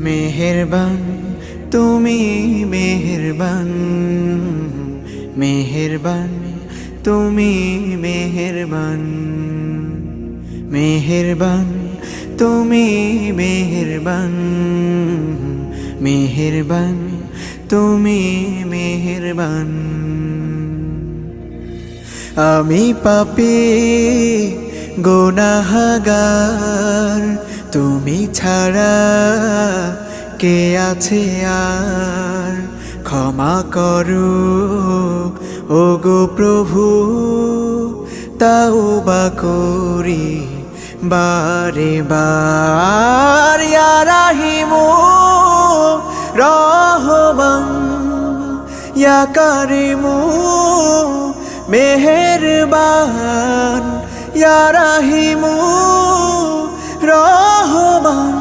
মেহেরবান তুমি মেহেরবান, মেহেরবান তুমি মেহেরবান, মেহেরবান তুমি মেহেরবান, মেহেরবান তুমি মেহেরবান। আমি পাপী গুনাহগার, তুমি ছাড়া কে আছে আর? ক্ষমা করো ওগো প্রভু, তাওবা করি বারে বার। ইয়া রাহিমু রহমান, ইয়া কারিমু মেহেরবান, ইয়া রাহিমু রহমান,